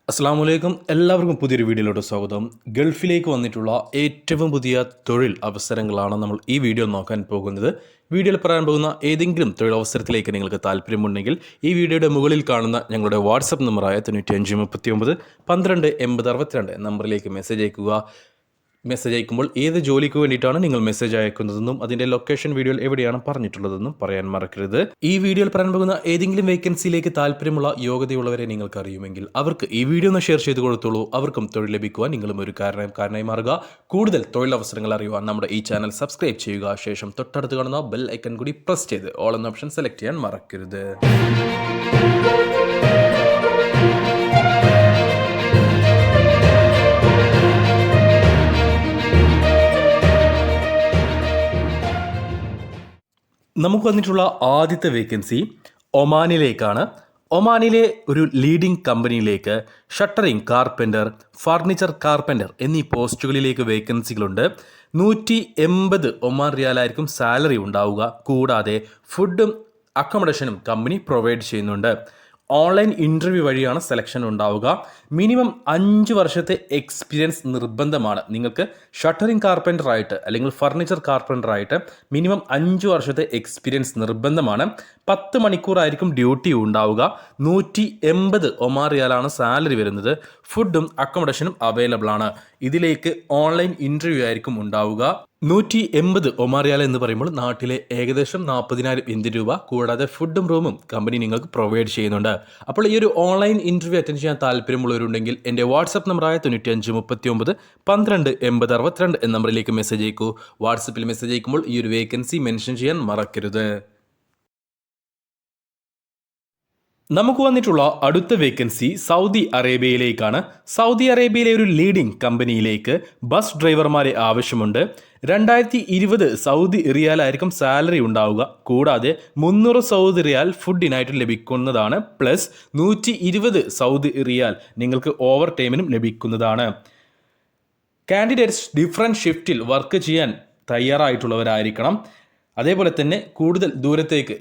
അസ്സലാമു എല്ലാവർക്കും പുതിയൊരു വീഡിയോയിലോട്ട് സ്വാഗതം. ഗൾഫിലേക്ക് വന്നിട്ടുള്ള ഏറ്റവും പുതിയ തൊഴിൽ അവസരങ്ങളാണ് നമ്മൾ ഈ വീഡിയോ നോക്കാൻ പോകുന്നത്. വീഡിയോയിൽ പറയാൻ പോകുന്ന ഏതെങ്കിലും തൊഴിലവസരത്തിലേക്ക് നിങ്ങൾക്ക് താല്പര്യമുണ്ടെങ്കിൽ ഈ വീഡിയോയുടെ മുകളിൽ കാണുന്ന ഞങ്ങളുടെ വാട്സപ്പ് നമ്പറായ 9539 12 80 62 നമ്പറിലേക്ക് മെസ്സേജ് അയക്കുക. മെസ്സേജ് അയക്കുമ്പോൾ ഏത് ജോലിക്ക് വേണ്ടിയിട്ടാണ് നിങ്ങൾ മെസ്സേജ് അയക്കുന്നതെന്നും അതിൻ്റെ ലൊക്കേഷൻ വീഡിയോയിൽ എവിടെയാണ് പറഞ്ഞിട്ടുള്ളതെന്നും പറയാൻ മറക്കരുത്. ഈ വീഡിയോയിൽ പറയാൻ പോകുന്ന ഏതെങ്കിലും വേക്കൻസിയിലേക്ക് താല്പര്യമുള്ള യോഗ്യതയുള്ളവരെ നിങ്ങൾക്ക് അറിയുമെങ്കിൽ അവർക്ക് ഈ വീഡിയോ ഒന്ന് ഷെയർ ചെയ്ത് കൊടുത്തോളൂ. അവർക്കും തൊഴിൽ ലഭിക്കുവാൻ നിങ്ങളും ഒരു കാരണമായി മാറുക. കൂടുതൽ തൊഴിലവസരങ്ങൾ അറിയുവാൻ നമ്മുടെ ഈ ചാനൽ സബ്സ്ക്രൈബ് ചെയ്യുക. ശേഷം തൊട്ടടുത്ത് കാണുന്ന ബെൽ ഐക്കൺ കൂടി പ്രസ് ചെയ്ത് ഓൾ എന്ന ഓപ്ഷൻ സെലക്ട് ചെയ്യാൻ മറക്കരുത്. നമുക്ക് വന്നിട്ടുള്ള ആദ്യത്തെ വേക്കൻസി ഒമാനിലേക്കാണ്. ഒമാനിലെ ഒരു ലീഡിംഗ് കമ്പനിയിലേക്ക് ഷട്ടറിംഗ് കാർപ്പൻ്റർ, ഫർണിച്ചർ കാർപ്പൻ്റർ എന്നീ പോസ്റ്റുകളിലേക്ക് വേക്കൻസികളുണ്ട്. 180 ഒമാൻ റിയാലായിരിക്കും സാലറി ഉണ്ടാവുക. കൂടാതെ ഫുഡും അക്കോമഡേഷനും കമ്പനി പ്രൊവൈഡ് ചെയ്യുന്നുണ്ട്. ഓൺലൈൻ ഇൻ്റർവ്യൂ വഴിയാണ് സെലക്ഷൻ ഉണ്ടാവുക. മിനിമം 5 വർഷത്തെ എക്സ്പീരിയൻസ് നിർബന്ധമാണ്. നിങ്ങൾക്ക് ഷട്ടറിംഗ് കാർപ്പൻ്ററായിട്ട് അല്ലെങ്കിൽ ഫർണിച്ചർ കാർപ്പൻ്ററായിട്ട് മിനിമം 5 വർഷത്തെ എക്സ്പീരിയൻസ് നിർബന്ധമാണ്. 10 മണിക്കൂറായിരിക്കും ഡ്യൂട്ടി ഉണ്ടാവുക. 180 ഒമാൻ റിയാലാണ് സാലറി വരുന്നത്. ഫുഡും അക്കോമഡേഷനും അവൈലബിൾ ആണ്. ഇതിലേക്ക് ഓൺലൈൻ ഇൻ്റർവ്യൂ ആയിരിക്കും ഉണ്ടാവുക. 180 ഒമാൻ റിയാൽ എന്ന് പറയുമ്പോൾ നാട്ടിലെ ഏകദേശം 40,000 ഇന്ത്യൻ രൂപ. കൂടാതെ ഫുഡും റൂമും കമ്പനി നിങ്ങൾക്ക് പ്രൊവൈഡ് ചെയ്യുന്നുണ്ട്. അപ്പോൾ ഈ ഒരു ഓൺലൈൻ ഇൻ്റർവ്യൂ അറ്റൻഡ് ചെയ്യാൻ താല്പര്യമുള്ളവരുണ്ടെങ്കിൽ എൻ്റെ വാട്സപ്പ് നമ്പറായ 9539 12 80 62 എന്ന നമ്പറിലേക്ക് മെസ്സേജ് അയക്കൂ. വാട്സപ്പിൽ മെസ്സേജ് അയക്കുമ്പോൾ ഈ ഒരു വേക്കൻസി മെൻഷൻ ചെയ്യാൻ മറക്കരുത്. നമുക്ക് വന്നിട്ടുള്ള അടുത്ത വേക്കൻസി സൗദി അറേബ്യയിലേക്കാണ്. സൗദി അറേബ്യയിലെ ഒരു ലീഡിംഗ് കമ്പനിയിലേക്ക് ബസ് ഡ്രൈവർമാരെ ആവശ്യമുണ്ട്. 2020 സൗദി റിയാലായിരിക്കും സാലറി ഉണ്ടാവുക. കൂടാതെ 300 സൗദി റിയാൽ ഫുഡിനായിട്ട് ലഭിക്കുന്നതാണ്. പ്ലസ് 120 സൗദി റിയാൽ നിങ്ങൾക്ക് ഓവർ ടൈമിനും ലഭിക്കുന്നതാണ്. കാൻഡിഡേറ്റ്സ് ഡിഫറൻറ്റ് ഷിഫ്റ്റിൽ വർക്ക് ചെയ്യാൻ തയ്യാറായിട്ടുള്ളവരായിരിക്കണം. അതേപോലെ തന്നെ കൂടുതൽ ദൂരത്തേക്ക്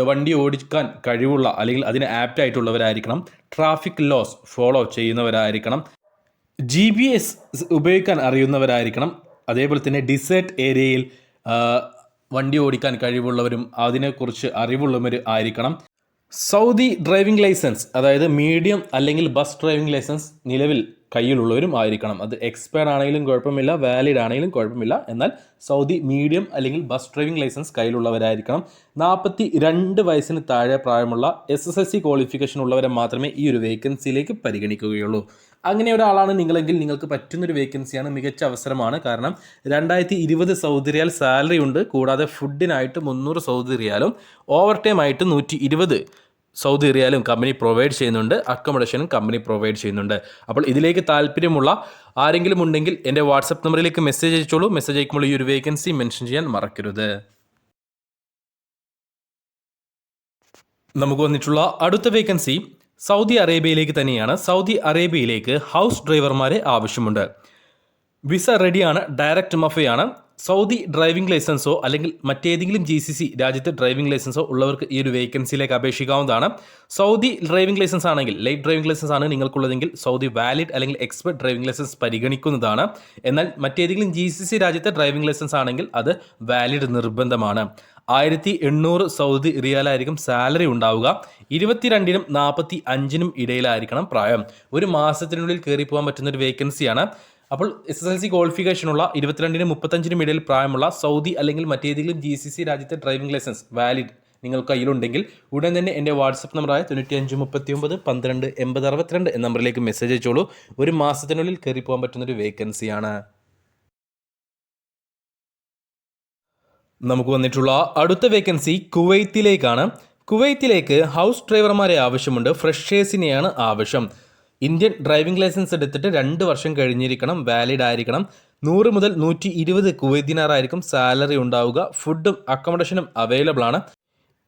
വണ്ടി ഓടിക്കാൻ കഴിവുള്ള അല്ലെങ്കിൽ അതിന് ആപ്റ്റ് ആയിട്ടുള്ളവരായിരിക്കണം. ട്രാഫിക് ലോസ് ഫോളോ ചെയ്യുന്നവരായിരിക്കണം. GPS ഉപയോഗിക്കാൻ അറിയുന്നവരായിരിക്കണം. അതേപോലെ തന്നെ ഡിസേർട്ട് ഏരിയയിൽ വണ്ടി ഓടിക്കാൻ കഴിവുള്ളവരും അതിനെക്കുറിച്ച് അറിവുള്ളവർ ആയിരിക്കണം. സൗദി ഡ്രൈവിംഗ് ലൈസൻസ്, അതായത് മീഡിയം അല്ലെങ്കിൽ ബസ് ഡ്രൈവിംഗ് ലൈസൻസ് നിലവിൽ കയ്യിലുള്ളവരും ആയിരിക്കണം. അത് എക്സ്പയർ ആണെങ്കിലും കുഴപ്പമില്ല, വാലിഡ് ആണെങ്കിലും കുഴപ്പമില്ല. എന്നാൽ സൗദി മീഡിയം അല്ലെങ്കിൽ ബസ് ഡ്രൈവിംഗ് ലൈസൻസ് കയ്യിലുള്ളവരായിരിക്കണം. 42 വയസ്സിന് താഴെ പ്രായമുള്ള SSLC ക്വാളിഫിക്കേഷൻ ഉള്ളവരെ മാത്രമേ ഈ ഒരു വേക്കൻസിയിലേക്ക് പരിഗണിക്കുകയുള്ളൂ. അങ്ങനെ ഒരാളാണ് നിങ്ങളെങ്കിൽ നിങ്ങൾക്ക് പറ്റുന്നൊരു വേക്കൻസിയാണ്, മികച്ച അവസരമാണ്. കാരണം 2020 സൗദി റിയാൽ സാലറി ഉണ്ട്. കൂടാതെ ഫുഡിനായിട്ട് 300 സൗദി റിയാലും ഓവർ ടൈം ആയിട്ട് 120 സൗദി റിയാലും കമ്പനി പ്രൊവൈഡ് ചെയ്യുന്നുണ്ട്. അക്കോമഡേഷനും കമ്പനി പ്രൊവൈഡ് ചെയ്യുന്നുണ്ട്. അപ്പോൾ ഇതിലേക്ക് താല്പര്യമുള്ള ആരെങ്കിലും ഉണ്ടെങ്കിൽ എൻ്റെ വാട്സപ്പ് നമ്പറിലേക്ക് മെസ്സേജ് അയച്ചോളൂ. മെസ്സേജ് അയക്കുമ്പോൾ ഈ ഒരു വേക്കൻസി മെൻഷൻ ചെയ്യാൻ മറക്കരുത്. നമുക്ക് വന്നിട്ടുള്ള അടുത്ത വേക്കൻസി സൗദി അറേബ്യയിലേക്ക് തന്നെയാണ്. സൗദി അറേബ്യയിലേക്ക് ഹൗസ് ഡ്രൈവർമാരെ ആവശ്യമുണ്ട്. വിസ റെഡിയാണ്, ഡയറക്റ്റ് മഫയാണ്. സൗദി ഡ്രൈവിംഗ് ലൈസൻസോ അല്ലെങ്കിൽ മറ്റേതെങ്കിലും GCC രാജ്യത്തെ ഡ്രൈവിംഗ് ലൈസൻസോ ഉള്ളവർക്ക് ഈ ഒരു വേക്കൻസിയിലേക്ക് അപേക്ഷിക്കാവുന്നതാണ്. സൗദി ഡ്രൈവിംഗ് ലൈസൻസ് ആണെങ്കിൽ, ലൈറ്റ് ഡ്രൈവിംഗ് ലൈസൻസ് ആണ് നിങ്ങൾക്കുള്ളതെങ്കിൽ സൗദി വാലിഡ് അല്ലെങ്കിൽ എക്സ്പെർട്ട് ഡ്രൈവിംഗ് ലൈസൻസ് പരിഗണിക്കുന്നതാണ്. എന്നാൽ മറ്റേതെങ്കിലും GCC രാജ്യത്തെ ഡ്രൈവിംഗ് ലൈസൻസ് ആണെങ്കിൽ അത് വാലിഡ് നിർബന്ധമാണ്. 1800 സൗദി റിയാലായിരിക്കും സാലറി ഉണ്ടാവുക. 22-നും 45-നും ഇടയിലായിരിക്കണം പ്രായം. ഒരു മാസത്തിനുള്ളിൽ കയറി പോകാൻ പറ്റുന്ന ഒരു വേക്കൻസിയാണ്. അപ്പോൾ SSLC ക്വാളിഫിക്കേഷനുള്ള 22-നും 35-നും ഇടയിൽ പ്രായമുള്ള സൗദി അല്ലെങ്കിൽ മറ്റേതെങ്കിലും GCC രാജ്യത്തെ ഡ്രൈവിംഗ് ലൈസൻസ് വാലിഡ് നിങ്ങൾ കയ്യിലുണ്ടെങ്കിൽ ഉടൻ തന്നെ എൻ്റെ വാട്സപ്പ് നമ്പറായ 9539 12 80 62 എന്ന നമ്പറിലേക്ക് മെസ്സേജ് അയച്ചോളൂ. ഒരു മാസത്തിനുള്ളിൽ കയറി പോകാൻ പറ്റുന്നൊരു വേക്കൻസിയാണ്. നമുക്ക് വന്നിട്ടുള്ള അടുത്ത വേക്കൻസി കുവൈത്തിലേക്കാണ്. കുവൈത്തിലേക്ക് ഹൗസ് ഡ്രൈവർമാരെ ആവശ്യമുണ്ട്. ഫ്രഷേഴ്സിനെയാണ് ആവശ്യം. ഇന്ത്യൻ ഡ്രൈവിംഗ് ലൈസൻസ് എടുത്തിട്ട് 2 വർഷം കഴിഞ്ഞിരിക്കണം, വാലിഡ് ആയിരിക്കണം. 100 മുതൽ 120 കുവൈത്ത് ദിനാർ ആയിരിക്കും സാലറി ഉണ്ടാവുക. ഫുഡും അക്കോമഡേഷനും അവൈലബിൾ ആണ്.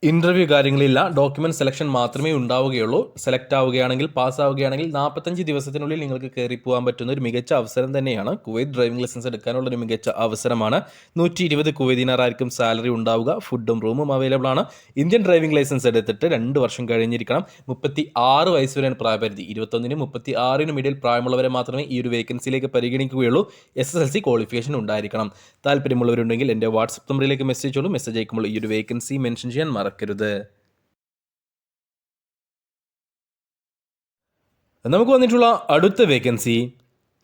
ഇൻ്റർവ്യൂ കാര്യങ്ങളില്ല, ഡോക്യുമെൻറ്റ് സെലക്ഷൻ മാത്രമേ ഉണ്ടാവുകയുള്ളൂ. സെലക്ട് ആവുകയാണെങ്കിൽ, പാസ് ആവുകയാണെങ്കിൽ 45 ദിവസത്തിനുള്ളിൽ നിങ്ങൾക്ക് കയറി പോകാൻ പറ്റുന്ന ഒരു മികച്ച അവസരം തന്നെയാണ്. കുവൈറ്റ് ഡ്രൈവിംഗ് ലൈസൻസ് എടുക്കാനുള്ള ഒരു മികച്ച അവസരമാണ്. 120 കുവൈറ്റ് ദിനാറായിരിക്കും സാലറി ഉണ്ടാവുക. ഫുഡും റൂമും അവൈലബിൾ ആണ്. ഇന്ത്യൻ ഡ്രൈവിംഗ് ലൈസൻസ് എടുത്തിട്ട് 2 വർഷം കഴിഞ്ഞിരിക്കണം. 36 വയസ്സ് വരെയാണ് പ്രായപരിധി. 21-നും 36-നും ഇടയിൽ പ്രായമുള്ളവരെ മാത്രമേ ഈ ഒരു വേക്കൻസിയിലേക്ക് പരിഗണിക്കുകയുള്ളൂ. SSLC ക്വാളിഫിക്കേഷൻ ഉണ്ടായിരിക്കണം. താല്പര്യമുള്ളവരുണ്ടെങ്കിൽ എൻ്റെ വാട്സപ്പ് നമ്പറിലേക്ക് മെസ്സേജ് ചെയ്തോളൂ. മെസ്സേജ് അയക്കുമ്പോൾ ഈ ഒരു വേക്കൻസി മെൻഷൻ ചെയ്യാൻ മറക്കരുത്. നമുക്ക് വന്നിട്ടുള്ള അടുത്ത വേക്കൻസി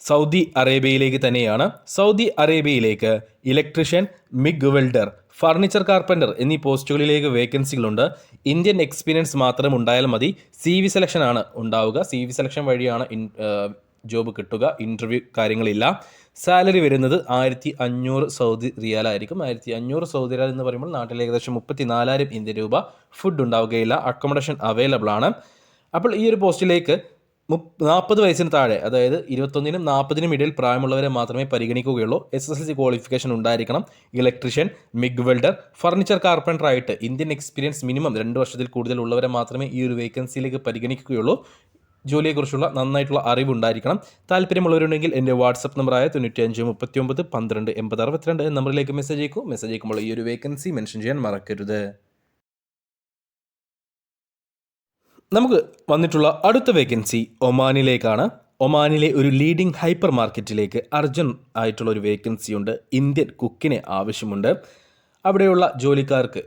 സൗദി അറേബ്യയിലേക്ക് തന്നെയാണ്. സൗദി അറേബ്യയിലേക്ക് electrician, MIG welder, furniture carpenter എന്നീ പോസ്റ്റുകളിലേക്ക് വേക്കൻസികളുണ്ട്. ഇന്ത്യൻ എക്സ്പീരിയൻസ് മാത്രം ഉണ്ടായാൽ മതി. CV സെലക്ഷൻ ആണ് ഉണ്ടാവുക. CV സെലക്ഷൻ വഴിയാണ് ജോബ് കിട്ടുക. ഇൻ്റർവ്യൂ കാര്യങ്ങളില്ല. സാലറി വരുന്നത് 1500 സൗദി റിയാലായിരിക്കും. 1500 സൗദി റിയാൽ എന്ന് പറയുമ്പോൾ നാട്ടിൽ ഏകദേശം 34,000 ഇന്ത്യൻ രൂപ. ഫുഡ് ഉണ്ടാവുകയില്ല. അക്കോമഡേഷൻ അവൈലബിൾ ആണ്. അപ്പോൾ ഈ ഒരു പോസ്റ്റിലേക്ക് 40 വയസ്സിന് താഴെ, അതായത് 21-നും 40-നും ഇടയിൽ പ്രായമുള്ളവരെ മാത്രമേ പരിഗണിക്കുകയുള്ളൂ. SSLC ക്വാളിഫിക്കേഷൻ ഉണ്ടായിരിക്കണം. Electrician, MIG welder, furniture carpenter ആയിട്ട് ഇന്ത്യൻ എക്സ്പീരിയൻസ് മിനിമം 2 വർഷത്തിൽ കൂടുതൽ ഉള്ളവരെ മാത്രമേ ഈ ഒരു വേക്കൻസിയിലേക്ക് പരിഗണിക്കുകയുള്ളൂ. ജോലിയെക്കുറിച്ചുള്ള നന്നായിട്ടുള്ള അറിവുണ്ടായിരിക്കണം. താല്പര്യമുള്ളവരുണ്ടെങ്കിൽ എൻ്റെ വാട്സപ്പ് നമ്പറായ 95 39 12 80 62 നമ്പറിലേക്ക് മെസ്സേജ് അയക്കും. മെസ്സേജ് അയക്കുമ്പോൾ ഈ ഒരു വേക്കൻസി മെൻഷൻ ചെയ്യാൻ മറക്കരുത്. നമുക്ക് വന്നിട്ടുള്ള അടുത്ത വേക്കൻസി ഒമാനിലേക്കാണ്. ഒമാനിലെ ഒരു ലീഡിംഗ് ഹൈപ്പർ മാർക്കറ്റിലേക്ക് അർജൻറ്റ് ആയിട്ടുള്ള ഒരു വേക്കൻസി ഉണ്ട്. ഇന്ത്യൻ കുക്കിനെ ആവശ്യമുണ്ട്. അവിടെയുള്ള ജോലിക്കാർക്ക്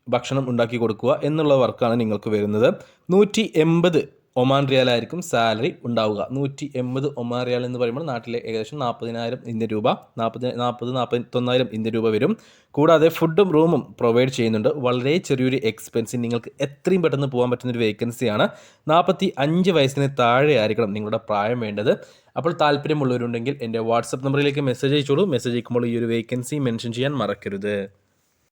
ഭക്ഷണം ഉണ്ടാക്കി കൊടുക്കുക എന്നുള്ള വർക്കാണ് നിങ്ങൾക്ക് വരുന്നത്. 180 ഒമാൻ റിയാലായിരിക്കും സാലറി ഉണ്ടാവുക. 180 ഒമാൻ റിയാൽ എന്ന് പറയുമ്പോൾ നാട്ടിലെ ഏകദേശം 40,000 ഇന്ത്യൻ രൂപ, 41,000 ഇന്ത്യൻ രൂപ വരും. കൂടാതെ ഫുഡും റൂമും പ്രൊവൈഡ് ചെയ്യുന്നുണ്ട്. വളരെ ചെറിയൊരു എക്സ്പെൻസിൽ നിങ്ങൾക്ക് എത്രയും പെട്ടെന്ന് പോകാൻ പറ്റുന്നൊരു വേക്കൻസിയാണ്. 45 വയസ്സിന് താഴെ ആയിരിക്കണം നിങ്ങളുടെ പ്രായം വേണ്ടത്. അപ്പോൾ താല്പര്യമുള്ളവരുണ്ടെങ്കിൽ എൻ്റെ വാട്സപ്പ് നമ്പറിലേക്ക് മെസ്സേജ് അയച്ചോളൂ. മെസ്സേജ് അയക്കുമ്പോൾ ഈ ഒരു വേക്കൻസി മെൻഷൻ ചെയ്യാൻ മറക്കരുത്.